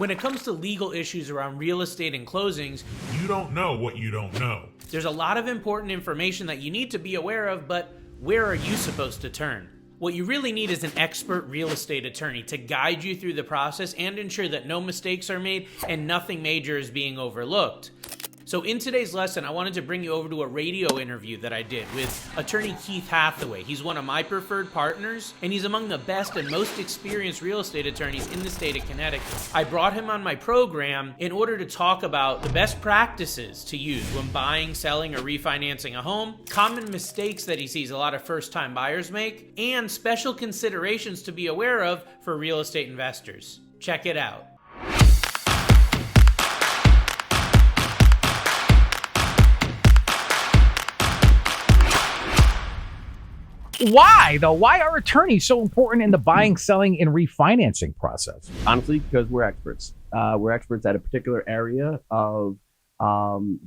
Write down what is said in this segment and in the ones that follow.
When it comes to legal issues around real estate and closings, you don't know what you don't know. There's a lot of important information that you need to be aware of, but where are you supposed to turn? What you really need is an expert real estate attorney to guide you through the process and ensure that no mistakes are made and nothing major is being overlooked. So in today's lesson, I wanted to bring you over to a radio interview that I did with Attorney Keith Hathaway. He's one of my preferred partners, and he's among the best and most experienced real estate attorneys in the state of Connecticut. I brought him on my program in order to talk about the best practices to use when buying, selling, or refinancing a home, common mistakes that he sees a lot of first-time buyers make, and special considerations to be aware of for real estate investors. Check it out. Why, though? Why are attorneys so important in the buying, selling, and refinancing process? Honestly, because we're experts. We're experts at a particular area of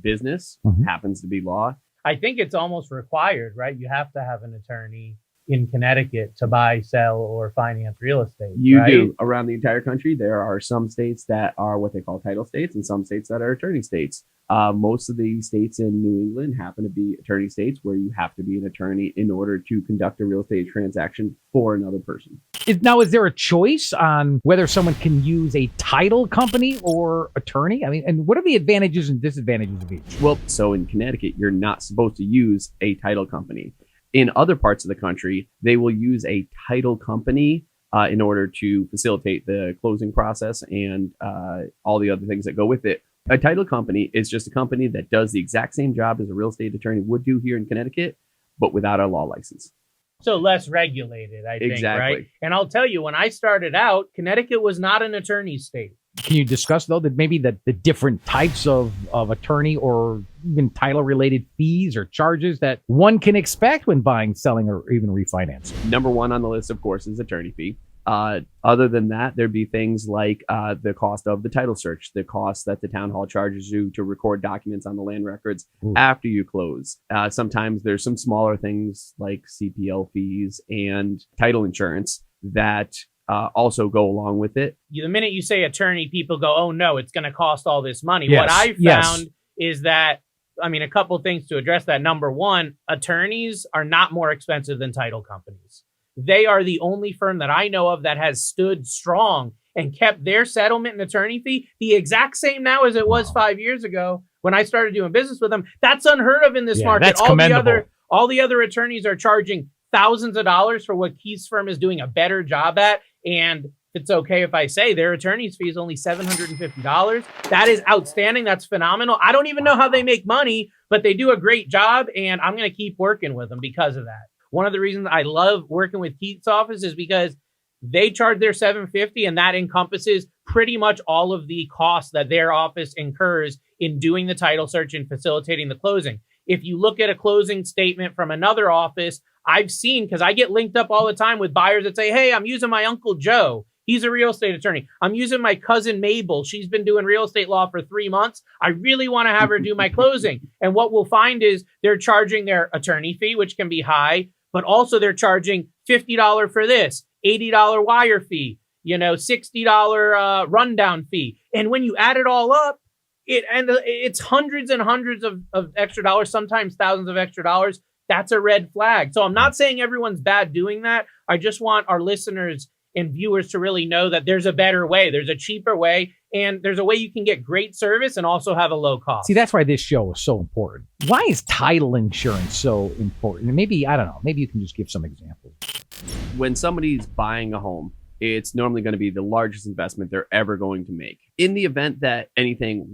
business, happens to be law. I think it's almost required, right? You have to have an attorney in Connecticut to buy, sell, or finance real estate. You right? do. Around the entire country, there are some states that are what they call title states and some states that are attorney states. Most of the states in New England happen to be attorney states where you have to be an attorney in order to conduct a real estate transaction for another person. Is there a choice on whether someone can use a title company or attorney? I mean, and what are the advantages and disadvantages of each? Well, so in Connecticut, you're not supposed to use a title company. In other parts of the country, they will use a title company in order to facilitate the closing process and all the other things that go with it. A title company is just a company that does the exact same job as a real estate attorney would do here in Connecticut, but without a law license. So less regulated, I think, Exactly. right? And I'll tell you, when I started out, Connecticut was not an attorney state. Can you discuss, though, that maybe the different types of attorney or even title-related fees or charges that one can expect when buying, selling, or even refinancing? Number one on the list, of course, is attorney fee. Other than that, there'd be things like the cost of the title search, the cost that the town hall charges you to record documents on the land records after you close. Sometimes there's some smaller things like CPL fees and title insurance that also go along with it. The minute you say attorney, people go, oh no, it's going to cost all this money. Yes, What I found is that, I mean, a couple things to address that. Number one, attorneys are not more expensive than title companies. They are the only firm that I know of that has stood strong and kept their settlement and attorney fee the exact same now as it was 5 years ago when I started doing business with them. That's unheard of in this market. That's commendable. All the other attorneys are charging thousands of dollars for what Keith's firm is doing a better job at. And it's okay if I say their attorney's fee is only $750. That is outstanding. That's phenomenal. I don't even know how they make money, but they do a great job. And I'm going to keep working with them because of that. One of the reasons I love working with Keith's office is because they charge their $750, and that encompasses pretty much all of the costs that their office incurs in doing the title search and facilitating the closing. If you look at a closing statement from another office, I've seen, because I get linked up all the time with buyers that say, hey, I'm using my Uncle Joe. He's a real estate attorney. I'm using my cousin Mabel. She's been doing real estate law for 3 months. I really want to have her do my closing. And what we'll find is they're charging their attorney fee, which can be high, but also they're charging $50 for this, $80 wire fee, $60 rundown fee. And when you add it all up, it's hundreds and hundreds of extra dollars, sometimes thousands of extra dollars. That's a red flag. So I'm not saying everyone's bad doing that. I just want our listeners and viewers to really know that there's a better way. There's a cheaper way, and there's a way you can get great service and also have a low cost. See, that's why this show is so important. Why is title insurance so important? And maybe, I don't know, maybe you can just give some examples. When somebody's buying a home, it's normally going to be the largest investment they're ever going to make. In the event that anything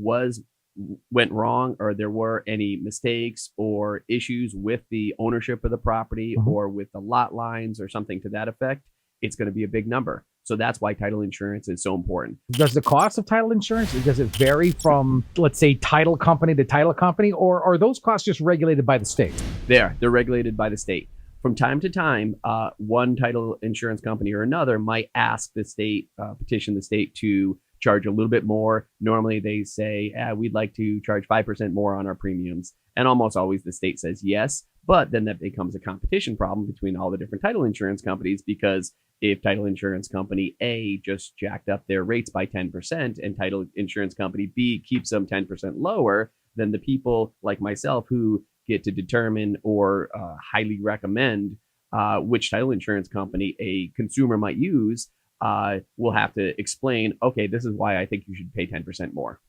went wrong, or there were any mistakes or issues with the ownership of the property or with the lot lines or something to that effect, it's going to be a big number. So that's why title insurance is so important. Does the cost of title insurance, does it vary from, let's say, title company to title company, or are those costs just regulated by the state? They're regulated by the state. From time to time, one title insurance company or another might ask the state, petition the state to charge a little bit more. Normally they say, we'd like to charge 5% more on our premiums. And almost always the state says yes, But then that becomes a competition problem between all the different title insurance companies, because if title insurance company A just jacked up their rates by 10% and title insurance company B keeps them 10% lower, then the people like myself who get to determine or highly recommend which title insurance company a consumer might use will have to explain, okay, this is why I think you should pay 10% more.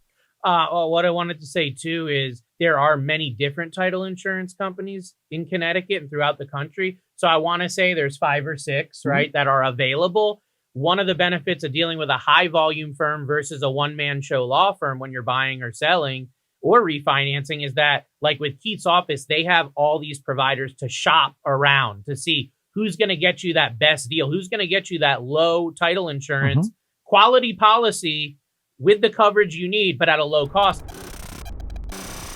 Well, what I wanted to say too is there are many different title insurance companies in Connecticut and throughout the country. So I want to say there's 5 or 6, right, that are available. One of the benefits of dealing with a high volume firm versus a one-man show law firm when you're buying or selling or refinancing is that, like with Keith's office, they have all these providers to shop around to see who's going to get you that best deal, who's going to get you that low title insurance, quality policy with the coverage you need, but at a low cost.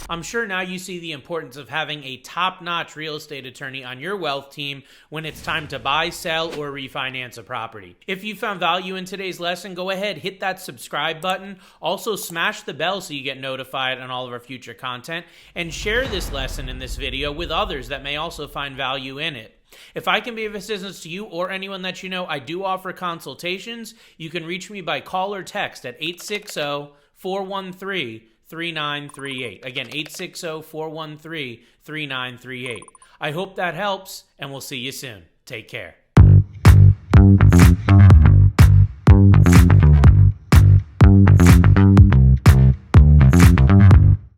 I'm sure now you see the importance of having a top-notch real estate attorney on your wealth team when it's time to buy, sell, or refinance a property. If you found value in today's lesson, go ahead, hit that subscribe button. Also, smash the bell so you get notified on all of our future content, and share this lesson in this video with others that may also find value in it. If I can be of assistance to you or anyone that you know, I do offer consultations. You can reach me by call or text at 860-413-3938. Again, 860-413-3938. I hope that helps, and we'll see you soon. Take care.